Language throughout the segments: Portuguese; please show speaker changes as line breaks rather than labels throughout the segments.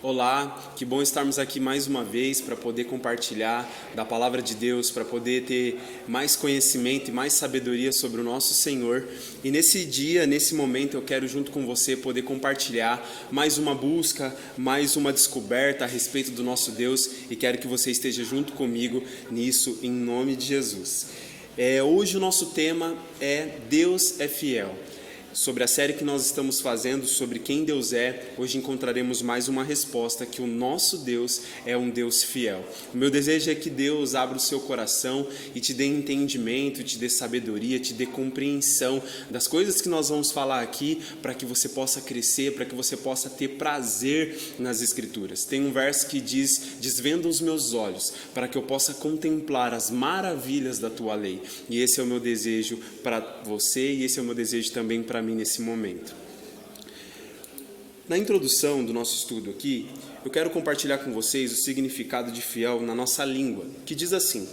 Olá, que bom estarmos aqui mais uma vez para poder compartilhar da palavra de Deus, para poder ter mais conhecimento e mais sabedoria sobre o nosso Senhor. E nesse dia, nesse momento, eu quero junto com você poder compartilhar mais uma busca, mais uma descoberta a respeito do nosso Deus e quero que você esteja junto comigo nisso, em nome de Jesus. Hoje o nosso tema é Deus é fiel. Sobre a série que nós estamos fazendo sobre quem Deus é, hoje encontraremos mais uma resposta que o nosso Deus é um Deus fiel. O meu desejo é que Deus abra o seu coração e te dê entendimento, te dê sabedoria, te dê compreensão das coisas que nós vamos falar aqui, para que você possa crescer, para que você possa ter prazer nas Escrituras. Tem um verso que diz: desvenda os meus olhos, para que eu possa contemplar as maravilhas da tua lei. E esse é o meu desejo para você e esse é o meu desejo também para mim nesse momento. Na introdução do nosso estudo aqui, eu quero compartilhar com vocês o significado de fiel na nossa língua, que diz assim: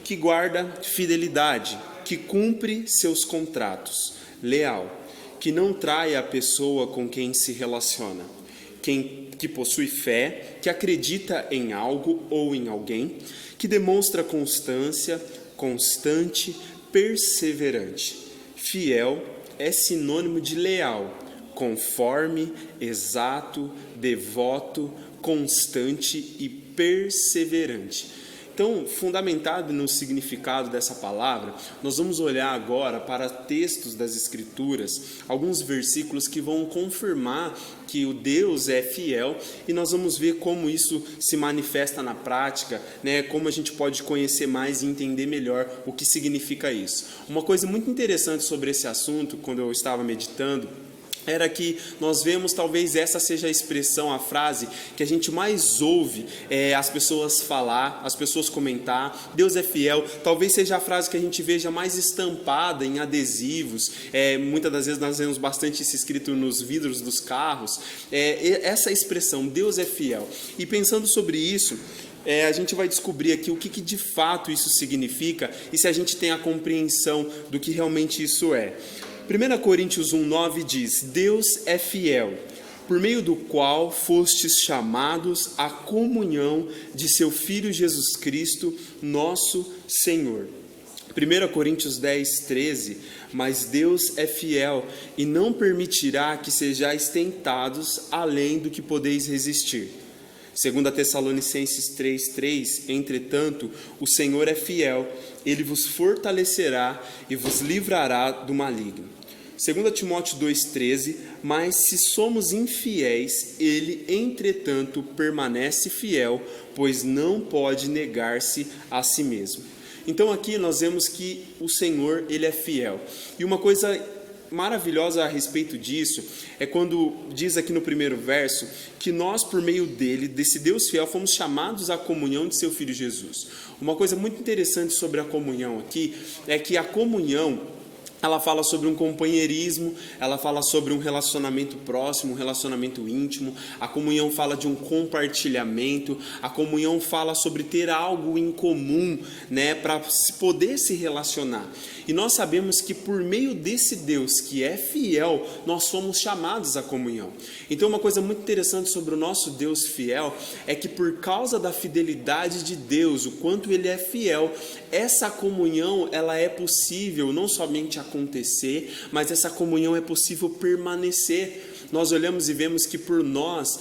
que guarda fidelidade, que cumpre seus contratos, leal, que não trai a pessoa com quem se relaciona, que possui fé, que acredita em algo ou em alguém, que demonstra constância, constante, perseverante. Fiel é sinônimo de leal, conforme, exato, devoto, constante e perseverante. Então, fundamentado no significado dessa palavra, nós vamos olhar agora para textos das Escrituras, alguns versículos que vão confirmar que o Deus é fiel e nós vamos ver como isso se manifesta na prática, como a gente pode conhecer mais e entender melhor o que significa isso. Uma coisa muito interessante sobre esse assunto, quando eu estava meditando, era que nós vemos, talvez essa seja a expressão, a frase que a gente mais ouve as pessoas falar, as pessoas comentar, Deus é fiel. Talvez seja a frase que a gente veja mais estampada em adesivos, muitas das vezes nós vemos bastante isso escrito nos vidros dos carros, essa expressão, Deus é fiel. E pensando sobre isso, a gente vai descobrir aqui o que de fato isso significa e se a gente tem a compreensão do que realmente isso é. 1 Coríntios 1,9 diz: Deus é fiel, por meio do qual fostes chamados à comunhão de seu Filho Jesus Cristo, nosso Senhor. 1 Coríntios 10,13: mas Deus é fiel e não permitirá que sejais tentados além do que podeis resistir. 2 Tessalonicenses 3,3: entretanto, o Senhor é fiel, Ele vos fortalecerá e vos livrará do maligno. 2 Timóteo 2,13: mas se somos infiéis, Ele, entretanto, permanece fiel, pois não pode negar-se a si mesmo. Então aqui nós vemos que o Senhor, Ele é fiel. E uma coisa maravilhosa a respeito disso é quando diz aqui no primeiro verso que nós, por meio dele, desse Deus fiel, fomos chamados à comunhão de seu Filho Jesus. Uma coisa muito interessante sobre a comunhão aqui é que a comunhão, ela fala sobre um companheirismo, ela fala sobre um relacionamento próximo, um relacionamento íntimo. A comunhão fala de um compartilhamento, a comunhão fala sobre ter algo em comum, para poder se relacionar. E nós sabemos que por meio desse Deus que é fiel, nós somos chamados à comunhão. Então uma coisa muito interessante sobre o nosso Deus fiel é que por causa da fidelidade de Deus, o quanto Ele é fiel, essa comunhão ela é possível não somente acontecer, mas essa comunhão é possível permanecer. Nós olhamos e vemos que por nós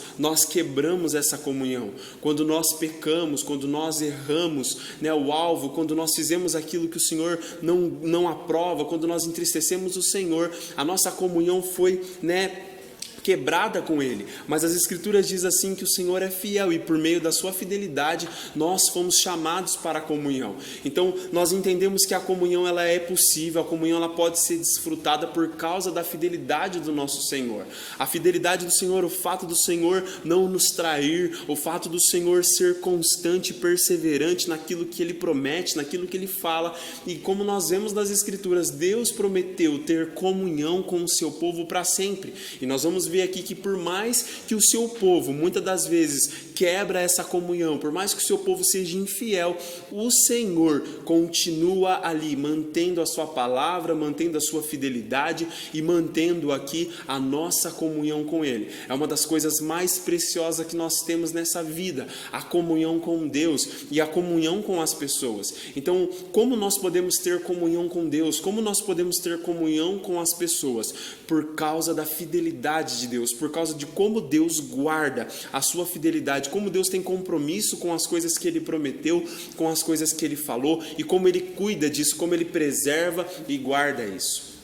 quebramos essa comunhão. Quando nós pecamos, quando nós erramos o alvo, quando nós fizemos aquilo que o Senhor não aprova, quando nós entristecemos o Senhor, a nossa comunhão foi quebrada com Ele, mas as Escrituras dizem assim que o Senhor é fiel e por meio da sua fidelidade nós fomos chamados para a comunhão. Então nós entendemos que a comunhão ela é possível, a comunhão ela pode ser desfrutada por causa da fidelidade do nosso Senhor. A fidelidade do Senhor, o fato do Senhor não nos trair, o fato do Senhor ser constante e perseverante naquilo que Ele promete, naquilo que Ele fala. E como nós vemos nas Escrituras, Deus prometeu ter comunhão com o seu povo para sempre. E nós vamos ver vê aqui que por mais que o seu povo, muitas das vezes, quebra essa comunhão, por mais que o seu povo seja infiel, o Senhor continua ali, mantendo a sua palavra, mantendo a sua fidelidade e mantendo aqui a nossa comunhão com Ele. É uma das coisas mais preciosas que nós temos nessa vida, a comunhão com Deus e a comunhão com as pessoas. Então, como nós podemos ter comunhão com Deus? Como nós podemos ter comunhão com as pessoas? Por causa da fidelidade de Deus, por causa de como Deus guarda a sua fidelidade, como Deus tem compromisso com as coisas que Ele prometeu, com as coisas que Ele falou e como Ele cuida disso, como Ele preserva e guarda isso.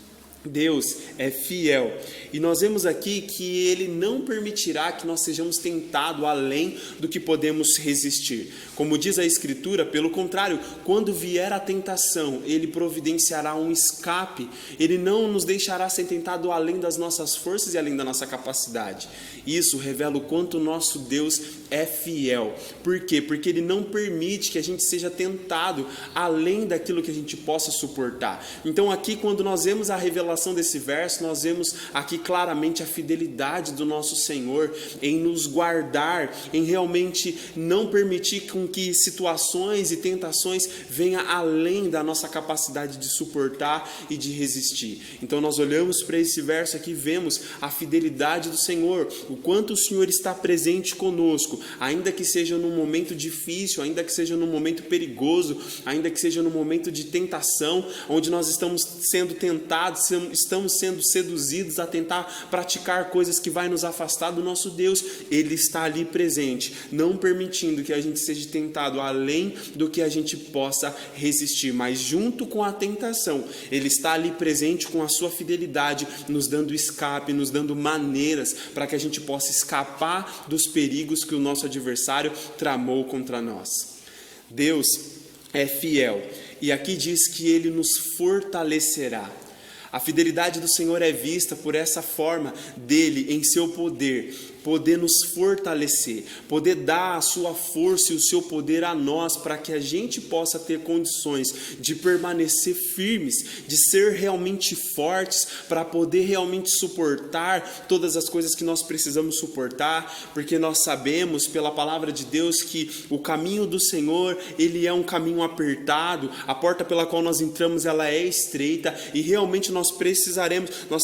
Deus é fiel e nós vemos aqui que Ele não permitirá que nós sejamos tentados além do que podemos resistir. Como diz a Escritura, pelo contrário, quando vier a tentação, Ele providenciará um escape. Ele não nos deixará ser tentado além das nossas forças e além da nossa capacidade. Isso revela o quanto o nosso Deus é fiel. Por quê? Porque Ele não permite que a gente seja tentado além daquilo que a gente possa suportar. Então aqui, quando nós vemos a revelação desse verso, nós vemos aqui claramente a fidelidade do nosso Senhor em nos guardar, em realmente não permitir com que situações e tentações venham além da nossa capacidade de suportar e de resistir. Então nós olhamos para esse verso aqui e vemos a fidelidade do Senhor, o quanto o Senhor está presente conosco, ainda que seja num momento difícil, ainda que seja num momento perigoso, ainda que seja num momento de tentação, onde nós estamos sendo tentados, estamos sendo seduzidos a tentar praticar coisas que vai nos afastar do nosso Deus. Ele está ali presente, não permitindo que a gente seja tentado além do que a gente possa resistir, mas junto com a tentação, Ele está ali presente com a sua fidelidade, nos dando escape, nos dando maneiras para que a gente possa escapar dos perigos que o nosso adversário tramou contra nós. Deus é fiel e aqui diz que Ele nos fortalecerá. A fidelidade do Senhor é vista por essa forma dele em seu poder nos fortalecer, poder dar a sua força e o seu poder a nós para que a gente possa ter condições de permanecer firmes, de ser realmente fortes, para poder realmente suportar todas as coisas que nós precisamos suportar, porque nós sabemos pela palavra de Deus que o caminho do Senhor, ele é um caminho apertado, a porta pela qual nós entramos, ela é estreita e realmente nós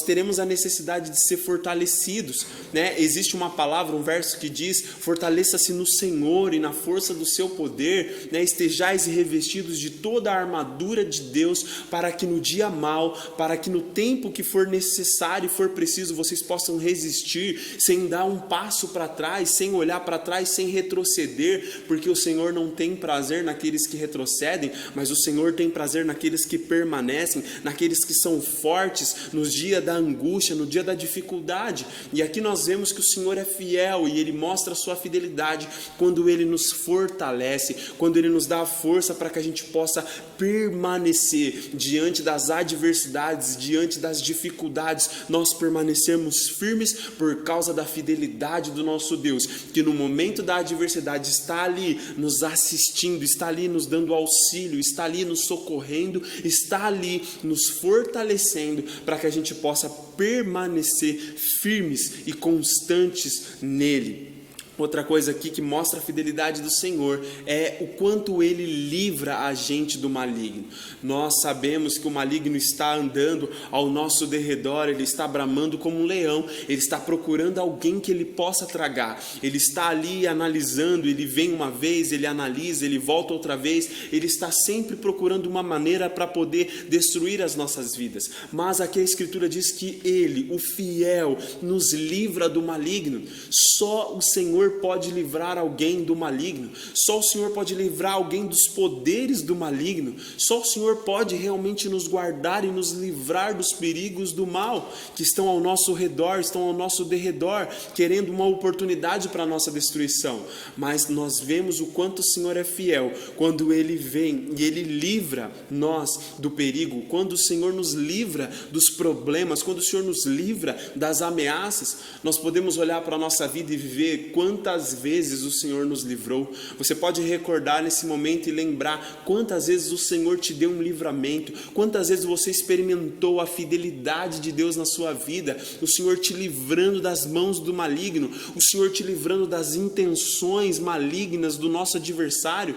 teremos a necessidade de ser fortalecidos, né? Existe uma palavra, um verso que diz: fortaleça-se no Senhor e na força do seu poder, né? Estejais revestidos de toda a armadura de Deus, para que no dia mau, para que no tempo que for necessário e for preciso, vocês possam resistir, sem dar um passo para trás, sem olhar para trás, sem retroceder, porque o Senhor não tem prazer naqueles que retrocedem, mas o Senhor tem prazer naqueles que permanecem, naqueles que são fortes no dia da angústia, no dia da dificuldade. E aqui nós vemos que o Senhor é fiel e Ele mostra a sua fidelidade quando Ele nos fortalece, quando Ele nos dá a força para que a gente possa permanecer diante das adversidades, diante das dificuldades, nós permanecermos firmes por causa da fidelidade do nosso Deus, que no momento da adversidade está ali nos assistindo, está ali nos dando auxílio, está ali nos socorrendo, está ali nos fortalecendo para que a gente possa permanecer firmes e constantes nele. Outra coisa aqui que mostra a fidelidade do Senhor é o quanto Ele livra a gente do maligno. Nós sabemos que o maligno está andando ao nosso derredor, ele está bramando como um leão, ele está procurando alguém que ele possa tragar. Ele está ali analisando, ele vem uma vez, ele analisa, ele volta outra vez, ele está sempre procurando uma maneira para poder destruir as nossas vidas. Mas aqui a Escritura diz que Ele, o fiel, nos livra do maligno. Só o Senhor pode livrar alguém do maligno, só o Senhor pode livrar alguém dos poderes do maligno, só o Senhor pode realmente nos guardar e nos livrar dos perigos do mal que estão ao nosso redor, estão ao nosso derredor, querendo uma oportunidade para a nossa destruição. Mas nós vemos o quanto o Senhor é fiel quando Ele vem e Ele livra nós do perigo, quando o Senhor nos livra dos problemas, quando o Senhor nos livra das ameaças. Nós podemos olhar para a nossa vida e ver quantas quantas vezes o Senhor nos livrou. Você pode recordar nesse momento e lembrar quantas vezes o Senhor te deu um livramento, quantas vezes você experimentou a fidelidade de Deus na sua vida, o Senhor te livrando das mãos do maligno, o Senhor te livrando das intenções malignas do nosso adversário.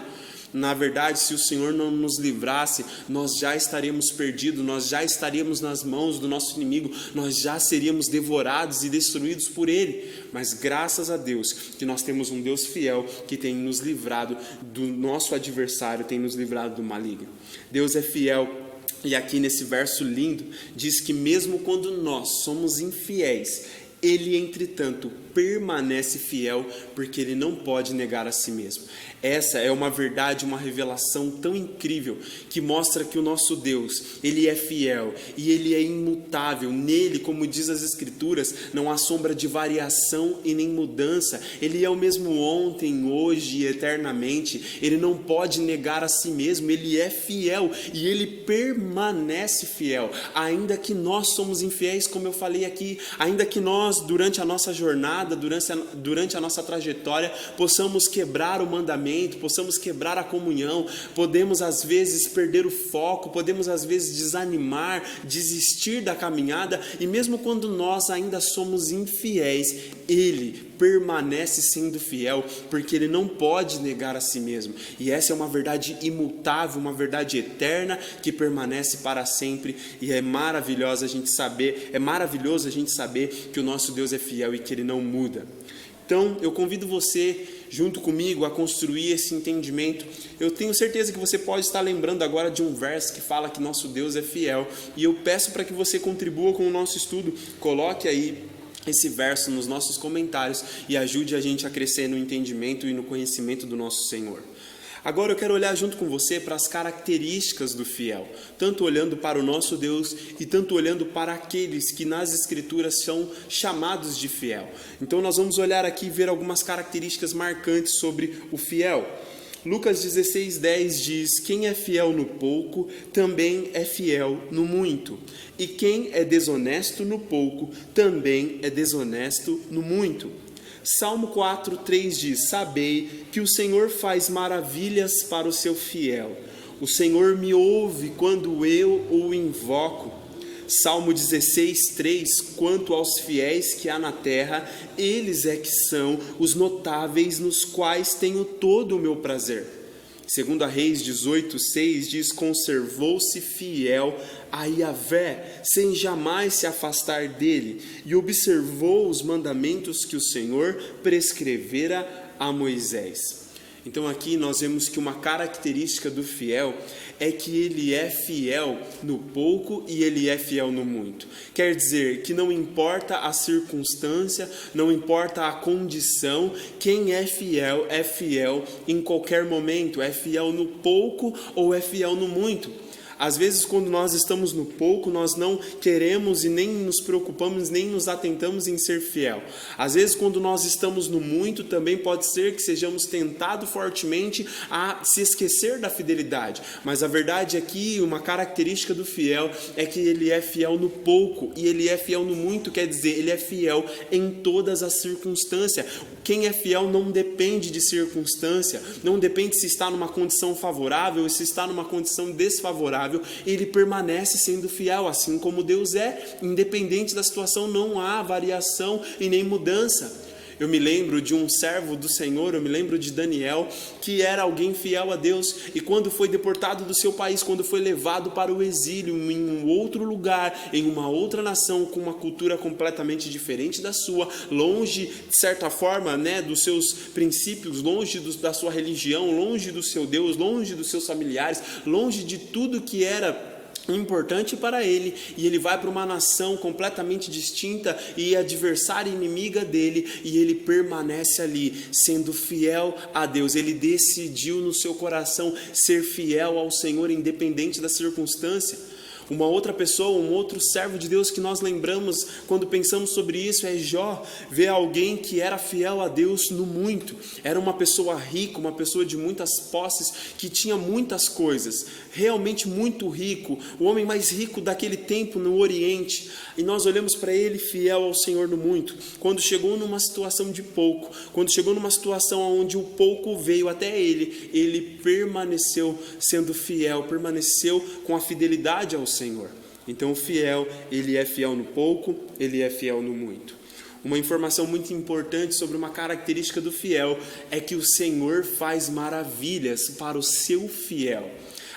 Na verdade, se o Senhor não nos livrasse, nós já estaríamos perdidos, nós já estaríamos nas mãos do nosso inimigo, nós já seríamos devorados e destruídos por ele. Mas graças a Deus que nós temos um Deus fiel que tem nos livrado do nosso adversário, tem nos livrado do maligno. Deus é fiel. E aqui nesse verso lindo, diz que mesmo quando nós somos infiéis, Ele, entretanto, permanece fiel, porque Ele não pode negar a si mesmo. Essa é uma verdade, uma revelação tão incrível, que mostra que o nosso Deus, Ele é fiel e Ele é imutável. Nele, como diz as Escrituras, não há sombra de variação e nem mudança. Ele é o mesmo ontem, hoje e eternamente. Ele não pode negar a si mesmo, Ele é fiel e Ele permanece fiel. Ainda que nós somos infiéis, como eu falei aqui, ainda que nós, durante a nossa jornada, durante a nossa trajetória, possamos quebrar o mandamento, possamos quebrar a comunhão, podemos às vezes perder o foco, podemos às vezes desanimar, desistir da caminhada, e mesmo quando nós ainda somos infiéis, Ele permanece sendo fiel, porque Ele não pode negar a si mesmo. E essa é uma verdade imutável, uma verdade eterna que permanece para sempre, e é maravilhoso a gente saber que o nosso Deus é fiel e que Ele não muda. Então, eu convido você, junto comigo, a construir esse entendimento. Eu tenho certeza que você pode estar lembrando agora de um verso que fala que nosso Deus é fiel, e eu peço para que você contribua com o nosso estudo. Coloque aí esse verso nos nossos comentários e ajude a gente a crescer no entendimento e no conhecimento do nosso Senhor. Agora eu quero olhar junto com você para as características do fiel, tanto olhando para o nosso Deus e tanto olhando para aqueles que nas Escrituras são chamados de fiel. Então nós vamos olhar aqui e ver algumas características marcantes sobre o fiel. Lucas 16:10 diz: quem é fiel no pouco, também é fiel no muito. E quem é desonesto no pouco, também é desonesto no muito. Salmo 4:3 diz: sabei que o Senhor faz maravilhas para o seu fiel. O Senhor me ouve quando eu o invoco. Salmo 16:3, quanto aos fiéis que há na terra, eles é que são os notáveis nos quais tenho todo o meu prazer. 2 Reis 18:6 diz: conservou-se fiel a Yahvé, sem jamais se afastar dele, e observou os mandamentos que o Senhor prescrevera a Moisés. Então aqui nós vemos que uma característica do fiel é que ele é fiel no pouco e ele é fiel no muito. Quer dizer que não importa a circunstância, não importa a condição, quem é fiel em qualquer momento, é fiel no pouco ou é fiel no muito. Às vezes, quando nós estamos no pouco, nós não queremos e nem nos preocupamos, nem nos atentamos em ser fiel. Às vezes, quando nós estamos no muito, também pode ser que sejamos tentados fortemente a se esquecer da fidelidade. Mas a verdade é que uma característica do fiel é que ele é fiel no pouco e ele é fiel no muito, quer dizer, ele é fiel em todas as circunstâncias. Quem é fiel não depende de circunstância, não depende se está numa condição favorável ou se está numa condição desfavorável. Ele permanece sendo fiel, assim como Deus é, independente da situação, não há variação e nem mudança. Eu me lembro de um servo do Senhor, eu me lembro de Daniel, que era alguém fiel a Deus, e quando foi deportado do seu país, quando foi levado para o exílio em um outro lugar, em uma outra nação, com uma cultura completamente diferente da sua, longe, de certa forma, dos seus princípios, longe da sua religião, longe do seu Deus, longe dos seus familiares, longe de tudo que era importante para ele, e ele vai para uma nação completamente distinta e adversária e inimiga dele, e ele permanece ali, sendo fiel a Deus. Ele decidiu no seu coração ser fiel ao Senhor, independente da circunstância. Uma outra pessoa, um outro servo de Deus que nós lembramos quando pensamos sobre isso é Jó. Vê alguém que era fiel a Deus no muito, era uma pessoa rica, uma pessoa de muitas posses, que tinha muitas coisas, realmente muito rico, o homem mais rico daquele tempo no Oriente, e nós olhamos para ele fiel ao Senhor no muito. Quando chegou numa situação de pouco, quando chegou numa situação onde o pouco veio até ele, ele permaneceu sendo fiel, permaneceu com a fidelidade ao Senhor. Então o fiel, ele é fiel no pouco, ele é fiel no muito. Uma informação muito importante sobre uma característica do fiel é que o Senhor faz maravilhas para o seu fiel.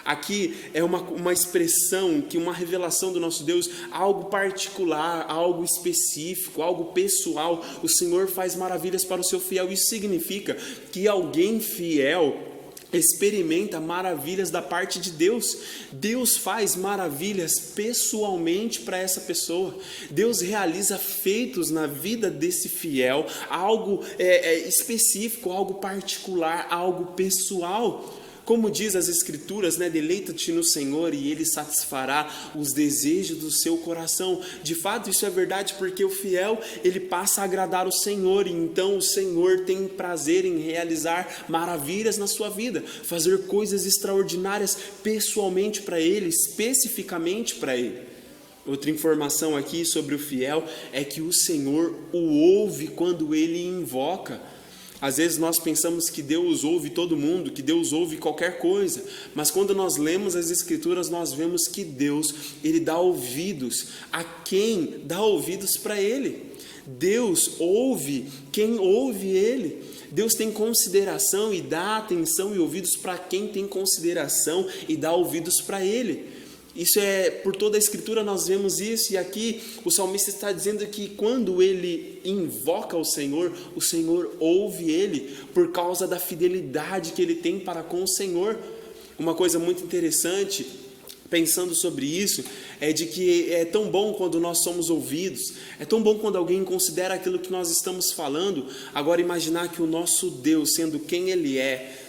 Aqui é uma expressão, que uma revelação do nosso Deus, algo particular, algo específico, algo pessoal. O Senhor faz maravilhas para o seu fiel. Isso significa que alguém fiel experimenta maravilhas da parte de Deus. Deus faz maravilhas pessoalmente para essa pessoa. Deus realiza feitos na vida desse fiel, algo específico, algo particular, algo pessoal. Como diz as Escrituras, deleita-te no Senhor e Ele satisfará os desejos do seu coração. De fato, isso é verdade, porque o fiel, ele passa a agradar o Senhor, e então o Senhor tem prazer em realizar maravilhas na sua vida, fazer coisas extraordinárias pessoalmente para Ele, especificamente para Ele. Outra informação aqui sobre o fiel é que o Senhor o ouve quando ele invoca. Às vezes nós pensamos que Deus ouve todo mundo, que Deus ouve qualquer coisa, mas quando nós lemos as Escrituras, nós vemos que Deus, ele dá ouvidos a quem dá ouvidos para Ele. Deus ouve quem ouve Ele. Deus tem consideração e dá atenção e ouvidos para quem tem consideração e dá ouvidos para Ele. Isso por toda a Escritura nós vemos isso, e aqui o salmista está dizendo que quando ele invoca o Senhor ouve ele, por causa da fidelidade que ele tem para com o Senhor. Uma coisa muito interessante, pensando sobre isso, é de que é tão bom quando nós somos ouvidos, é tão bom quando alguém considera aquilo que nós estamos falando. Agora imaginar que o nosso Deus, sendo quem Ele é,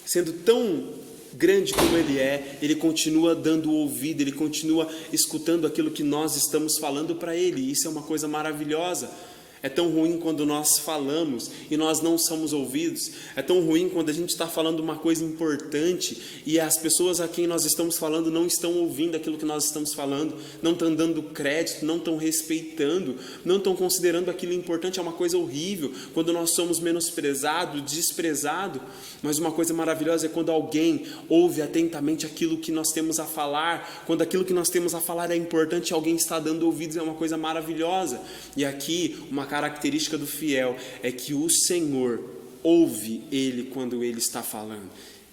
sendo tão grande como Ele é, Ele continua dando ouvido, Ele continua escutando aquilo que nós estamos falando para Ele. Isso é uma coisa maravilhosa. É tão ruim quando nós falamos e nós não somos ouvidos. É tão ruim quando a gente está falando uma coisa importante e as pessoas a quem nós estamos falando não estão ouvindo aquilo que nós estamos falando, não estão dando crédito, não estão respeitando, não estão considerando aquilo importante. É uma coisa horrível quando nós somos menosprezados, desprezados. Mas uma coisa maravilhosa é quando alguém ouve atentamente aquilo que nós temos a falar. Quando aquilo que nós temos a falar é importante, alguém está dando ouvidos, é uma coisa maravilhosa. E aqui uma característica do fiel é que o Senhor ouve ele quando ele está falando.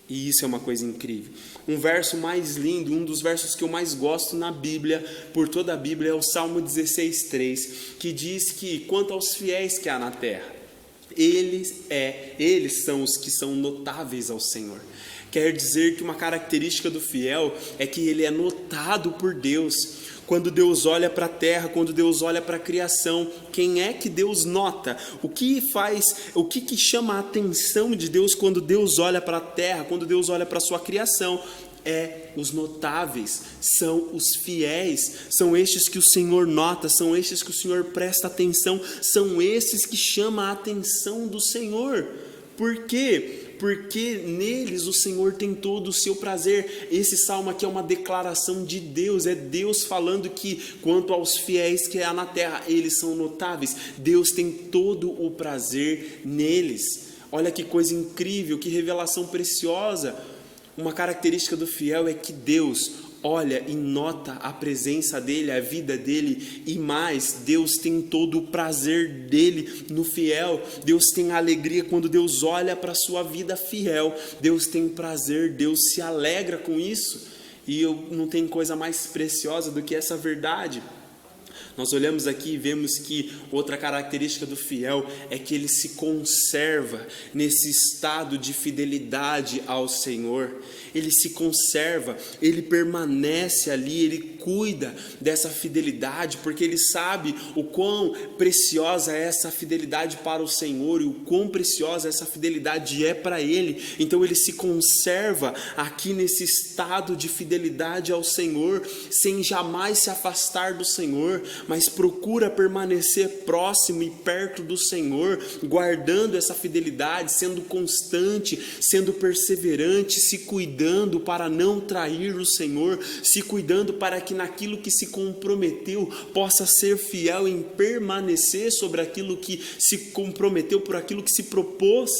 E isso é uma coisa incrível. Um verso mais lindo, um dos versos que eu mais gosto na Bíblia, por toda a Bíblia, é o Salmo 16:3, que diz que quanto aos fiéis que há na terra, eles são os que são notáveis ao Senhor. Quer dizer que uma característica do fiel é que ele é notado por Deus. Quando Deus olha para a terra, quando Deus olha para a criação, quem é que Deus nota? O que chama a atenção de Deus quando Deus olha para a terra, quando Deus olha para a sua criação? Os notáveis, são os fiéis, são estes que o Senhor nota, são estes que o Senhor presta atenção, são esses que chamam a atenção do Senhor. Por quê? Porque neles o Senhor tem todo o seu prazer. Esse salmo aqui é uma declaração de Deus, é Deus falando que quanto aos fiéis que há na terra, eles são notáveis, Deus tem todo o prazer neles. Olha que coisa incrível, que revelação preciosa. Uma característica do fiel é que Deus olha e nota a presença dele, a vida dele, e mais, Deus tem todo o prazer dele no fiel. Deus tem alegria quando Deus olha para a sua vida fiel. Deus tem prazer, Deus se alegra com isso. E não tem coisa mais preciosa do que essa verdade. Nós olhamos aqui e vemos que outra característica do fiel é que ele se conserva nesse estado de fidelidade ao Senhor. Ele se conserva, ele permanece ali, ele cuida dessa fidelidade, porque ele sabe o quão preciosa é essa fidelidade para o Senhor e o quão preciosa essa fidelidade é para ele. Então ele se conserva aqui nesse estado de fidelidade ao Senhor, sem jamais se afastar do Senhor, mas procura permanecer próximo e perto do Senhor, guardando essa fidelidade, sendo constante, sendo perseverante, se cuidando para não trair o Senhor, se cuidando para que naquilo que se comprometeu possa ser fiel em permanecer sobre aquilo que se comprometeu, por aquilo que se propôs.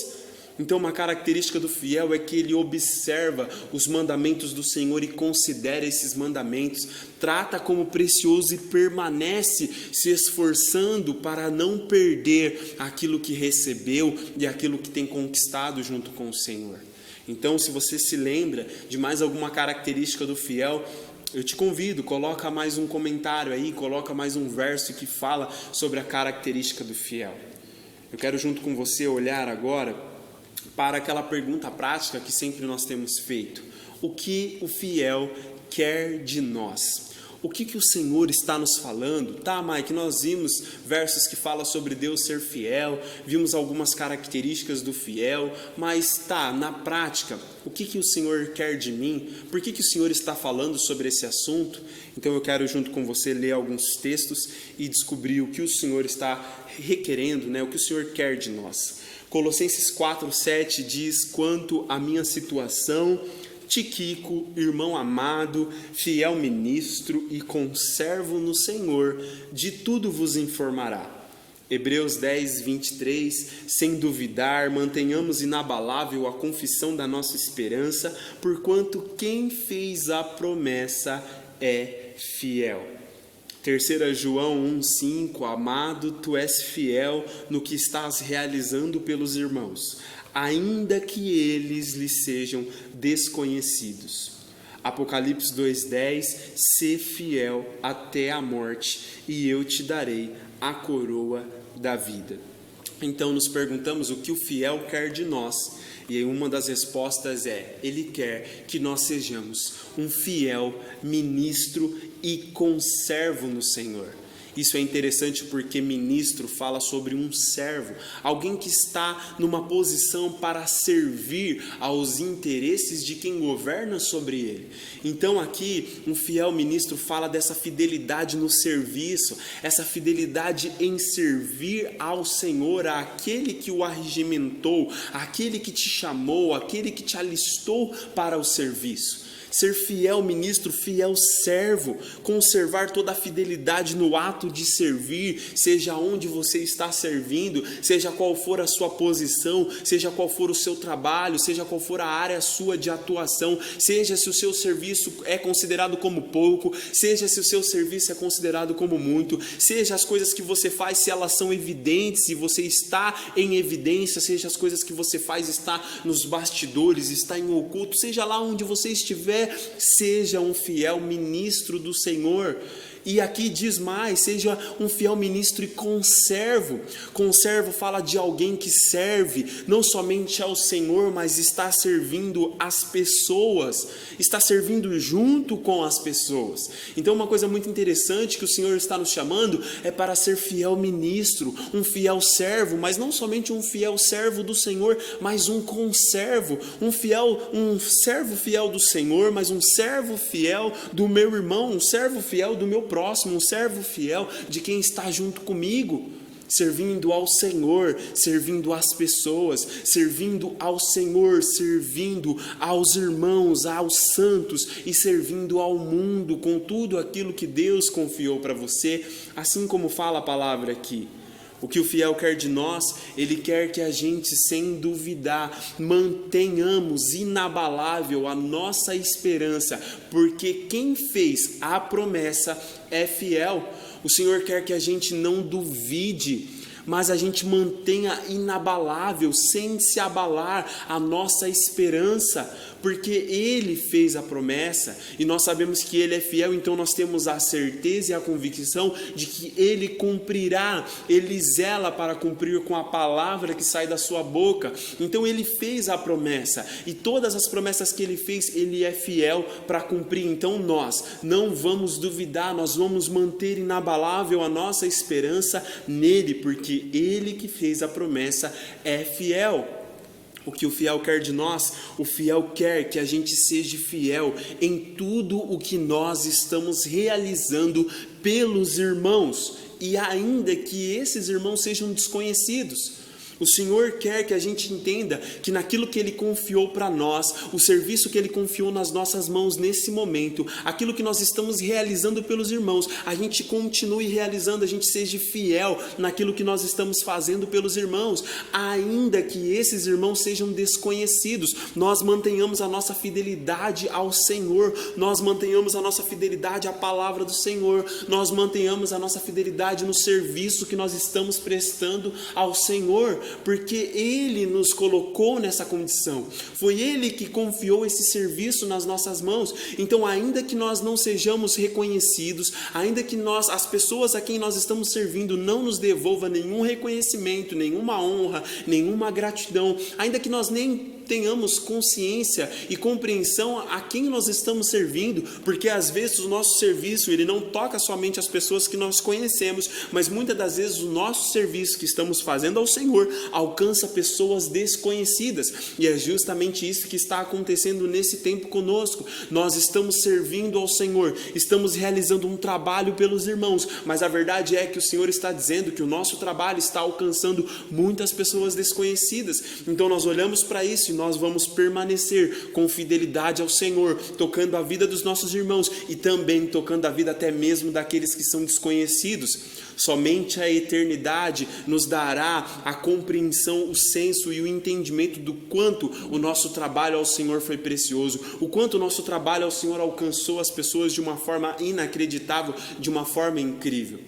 Então uma característica do fiel é que ele observa os mandamentos do Senhor e considera esses mandamentos, trata como precioso e permanece se esforçando para não perder aquilo que recebeu e aquilo que tem conquistado junto com o Senhor. Então, se você se lembra de mais alguma característica do fiel, eu te convido, coloca mais um comentário aí, coloca mais um verso que fala sobre a característica do fiel. Eu quero junto com você olhar agora para aquela pergunta prática que sempre nós temos feito. O que o fiel quer de nós? O que o Senhor está nos falando? Tá, Mike, nós vimos versos que falam sobre Deus ser fiel, vimos algumas características do fiel, mas tá, na prática, o que o Senhor quer de mim? Por que o Senhor está falando sobre esse assunto? Então eu quero junto com você ler alguns textos e descobrir o que o Senhor está requerendo, né? O que o Senhor quer de nós. Colossenses 4:7 diz: quanto à minha situação, Tíquico, irmão amado, fiel ministro e conservo no Senhor, de tudo vos informará. Hebreus 10:23, sem duvidar, mantenhamos inabalável a confissão da nossa esperança, porquanto quem fez a promessa é fiel. 3 João 1:5, amado, tu és fiel no que estás realizando pelos irmãos, ainda que eles lhe sejam desconhecidos. Apocalipse 2:10, sê fiel até a morte, e eu te darei a coroa da vida. Então nos perguntamos o que o fiel quer de nós, e aí uma das respostas é: ele quer que nós sejamos um fiel ministro e conservo no Senhor. Isso é interessante porque ministro fala sobre um servo, alguém que está numa posição para servir aos interesses de quem governa sobre ele. Então aqui um fiel ministro fala dessa fidelidade no serviço, essa fidelidade em servir ao Senhor, àquele que o arregimentou, àquele que te chamou, àquele que te alistou para o serviço. Ser fiel ministro, fiel servo, conservar toda a fidelidade no ato de servir, seja onde você está servindo, seja qual for a sua posição, seja qual for o seu trabalho, seja qual for a área sua de atuação, seja se o seu serviço é considerado como pouco, seja se o seu serviço é considerado como muito, seja as coisas que você faz, se elas são evidentes e você está em evidência, seja as coisas que você faz está nos bastidores, está em oculto, seja lá onde você estiver, seja um fiel ministro do Senhor. E aqui diz mais, seja um fiel ministro e conservo. Conservo fala de alguém que serve não somente ao Senhor, mas está servindo as pessoas, está servindo junto com as pessoas. Então uma coisa muito interessante que o Senhor está nos chamando é para ser fiel ministro, um fiel servo, mas não somente um fiel servo do Senhor, mas um conservo, um servo fiel do Senhor, mas um servo fiel do meu irmão, um servo fiel do meu próximo, um servo fiel de quem está junto comigo, servindo ao Senhor, servindo às pessoas, servindo ao Senhor, servindo aos irmãos, aos santos e servindo ao mundo com tudo aquilo que Deus confiou para você, assim como fala a palavra aqui. O que o fiel quer de nós, ele quer que a gente, sem duvidar, mantenhamos inabalável a nossa esperança, porque quem fez a promessa é fiel. O Senhor quer que a gente não duvide, mas a gente mantenha inabalável, sem se abalar, a nossa esperança, porque Ele fez a promessa e nós sabemos que Ele é fiel, então nós temos a certeza e a convicção de que Ele cumprirá, Ele zela para cumprir com a palavra que sai da sua boca. Então Ele fez a promessa e todas as promessas que Ele fez, Ele é fiel para cumprir. Então nós não vamos duvidar, nós vamos manter inabalável a nossa esperança nele, porque Ele que fez a promessa é fiel. O que o fiel quer de nós? O fiel quer que a gente seja fiel em tudo o que nós estamos realizando pelos irmãos, e ainda que esses irmãos sejam desconhecidos. O Senhor quer que a gente entenda que naquilo que Ele confiou para nós, o serviço que Ele confiou nas nossas mãos nesse momento, aquilo que nós estamos realizando pelos irmãos, a gente continue realizando, a gente seja fiel naquilo que nós estamos fazendo pelos irmãos, ainda que esses irmãos sejam desconhecidos, nós mantenhamos a nossa fidelidade ao Senhor, nós mantenhamos a nossa fidelidade à palavra do Senhor, nós mantenhamos a nossa fidelidade no serviço que nós estamos prestando ao Senhor, porque Ele nos colocou nessa condição, foi Ele que confiou esse serviço nas nossas mãos. Então, ainda que nós não sejamos reconhecidos, ainda que as pessoas a quem nós estamos servindo não nos devolvam nenhum reconhecimento, nenhuma honra, nenhuma gratidão, ainda que nós nem tenhamos consciência e compreensão a quem nós estamos servindo, porque às vezes o nosso serviço ele não toca somente as pessoas que nós conhecemos, mas muitas das vezes o nosso serviço que estamos fazendo ao Senhor alcança pessoas desconhecidas, e é justamente isso que está acontecendo nesse tempo conosco. Nós estamos servindo ao Senhor, estamos realizando um trabalho pelos irmãos, mas a verdade é que o Senhor está dizendo que o nosso trabalho está alcançando muitas pessoas desconhecidas. Então nós olhamos para isso e nós vamos permanecer com fidelidade ao Senhor, tocando a vida dos nossos irmãos e também tocando a vida até mesmo daqueles que são desconhecidos. Somente a eternidade nos dará a compreensão, o senso e o entendimento do quanto o nosso trabalho ao Senhor foi precioso, o quanto o nosso trabalho ao Senhor alcançou as pessoas de uma forma inacreditável, de uma forma incrível.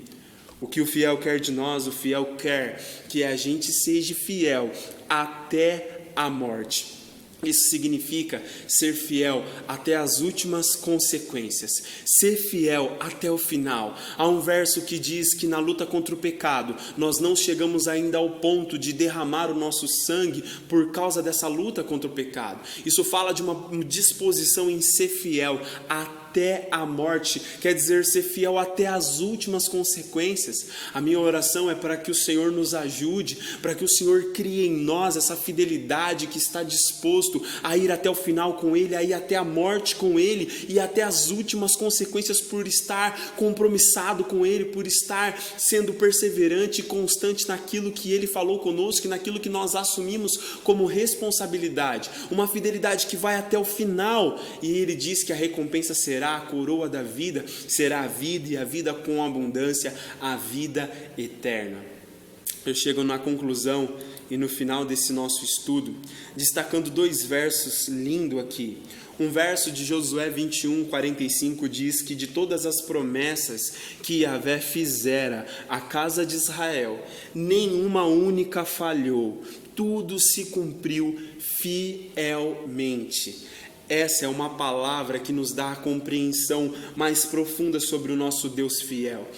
O que o fiel quer de nós? O fiel quer que a gente seja fiel até a morte. Isso significa ser fiel até as últimas consequências, ser fiel até o final. Há um verso que diz que na luta contra o pecado, nós não chegamos ainda ao ponto de derramar o nosso sangue por causa dessa luta contra o pecado. Isso fala de uma disposição em ser fiel até a morte, quer dizer, ser fiel até as últimas consequências. A minha oração é para que o Senhor nos ajude, para que o Senhor crie em nós essa fidelidade que está disposto a ir até o final com Ele, a ir até a morte com Ele e até as últimas consequências, por estar compromissado com Ele, por estar sendo perseverante e constante naquilo que Ele falou conosco e naquilo que nós assumimos como responsabilidade. Uma fidelidade que vai até o final, e Ele diz que a recompensa será a coroa da vida, será a vida, e a vida com abundância, a vida eterna. Eu chego na conclusão e no final desse nosso estudo, destacando dois versos lindos aqui. Um verso de Josué 21:45 diz que de todas as promessas que Yahvé fizera à casa de Israel, nenhuma única falhou, tudo se cumpriu fielmente. Essa é uma palavra que nos dá a compreensão mais profunda sobre o nosso Deus fiel.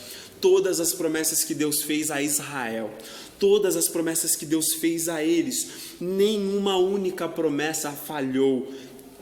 Todas as promessas que Deus fez a Israel, todas as promessas que Deus fez a eles, nenhuma única promessa falhou.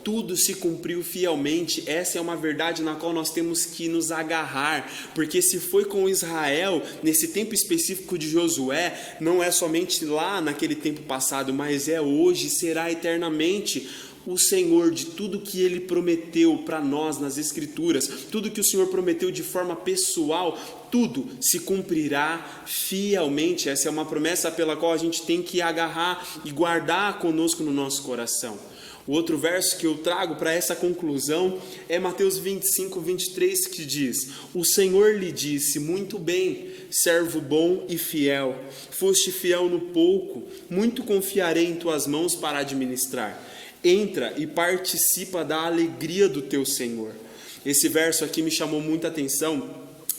Tudo se cumpriu fielmente. Essa é uma verdade na qual nós temos que nos agarrar, porque se foi com Israel, nesse tempo específico de Josué, não é somente lá naquele tempo passado, mas é hoje, será eternamente. O Senhor, de tudo que Ele prometeu para nós nas Escrituras, tudo que o Senhor prometeu de forma pessoal, tudo se cumprirá fielmente. Essa é uma promessa pela qual a gente tem que agarrar e guardar conosco no nosso coração. O outro verso que eu trago para essa conclusão é Mateus 25:23, que diz: o Senhor lhe disse, muito bem, servo bom e fiel, foste fiel no pouco, muito confiarei em tuas mãos para administrar. Entra e participa da alegria do teu Senhor. Esse verso aqui me chamou muita atenção,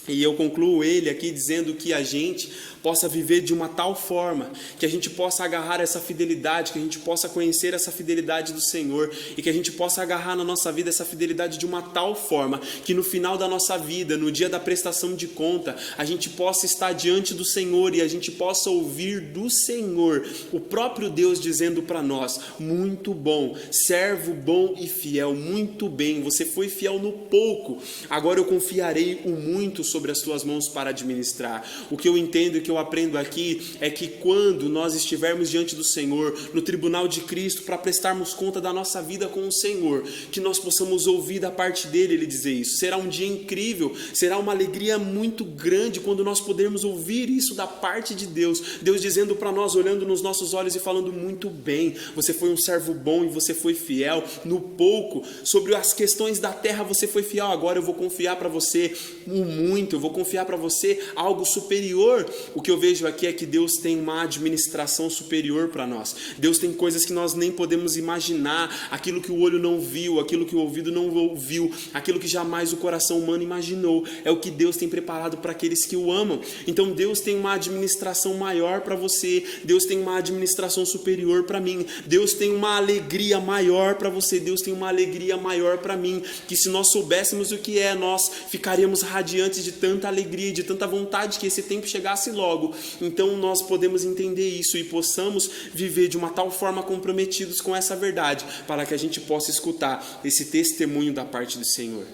E eu concluo ele aqui dizendo que a gente possa viver de uma tal forma, que a gente possa agarrar essa fidelidade, que a gente possa conhecer essa fidelidade do Senhor e que a gente possa agarrar na nossa vida essa fidelidade de uma tal forma que no final da nossa vida, no dia da prestação de conta, a gente possa estar diante do Senhor e a gente possa ouvir do Senhor, o próprio Deus dizendo para nós: muito bom, servo bom e fiel, muito bem, você foi fiel no pouco, agora eu confiarei o muito sobre as tuas mãos para administrar. O que eu entendo e que eu aprendo aqui é que quando nós estivermos diante do Senhor, no tribunal de Cristo, para prestarmos conta da nossa vida com o Senhor, que nós possamos ouvir da parte dele ele dizer isso. Será um dia incrível, será uma alegria muito grande quando nós pudermos ouvir isso da parte de Deus, Deus dizendo para nós, olhando nos nossos olhos e falando: muito bem, você foi um servo bom e você foi fiel no pouco, sobre as questões da terra você foi fiel, agora eu vou confiar para você o muito, eu vou confiar para você algo superior. O que eu vejo aqui é que Deus tem uma administração superior para nós. Deus tem coisas que nós nem podemos imaginar, aquilo que o olho não viu, aquilo que o ouvido não ouviu, aquilo que jamais o coração humano imaginou, é o que Deus tem preparado para aqueles que o amam. Então Deus tem uma administração maior para você, Deus tem uma administração superior para mim, Deus tem uma alegria maior para você, Deus tem uma alegria maior para mim, que se nós soubéssemos o que é, nós ficaríamos radiantes de tanta alegria e de tanta vontade que esse tempo chegasse logo. Então nós podemos entender isso e possamos viver de uma tal forma comprometidos com essa verdade, para que a gente possa escutar esse testemunho da parte do Senhor.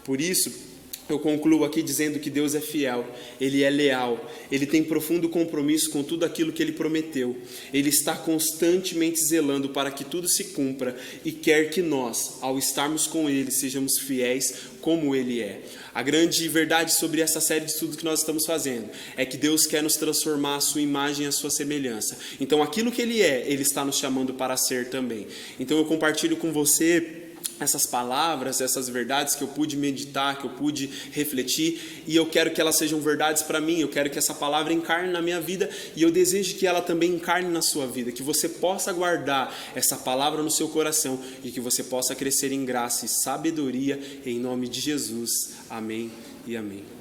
Por isso, eu concluo aqui dizendo que Deus é fiel, Ele é leal, Ele tem profundo compromisso com tudo aquilo que Ele prometeu. Ele está constantemente zelando para que tudo se cumpra e quer que nós, ao estarmos com Ele, sejamos fiéis como Ele é. A grande verdade sobre essa série de estudos que nós estamos fazendo é que Deus quer nos transformar à sua imagem e à sua semelhança. Então aquilo que Ele é, Ele está nos chamando para ser também. Então eu compartilho com você essas palavras, essas verdades que eu pude meditar, que eu pude refletir, e eu quero que elas sejam verdades para mim, eu quero que essa palavra encarne na minha vida, e eu desejo que ela também encarne na sua vida, que você possa guardar essa palavra no seu coração, e que você possa crescer em graça e sabedoria, em nome de Jesus. Amém e amém.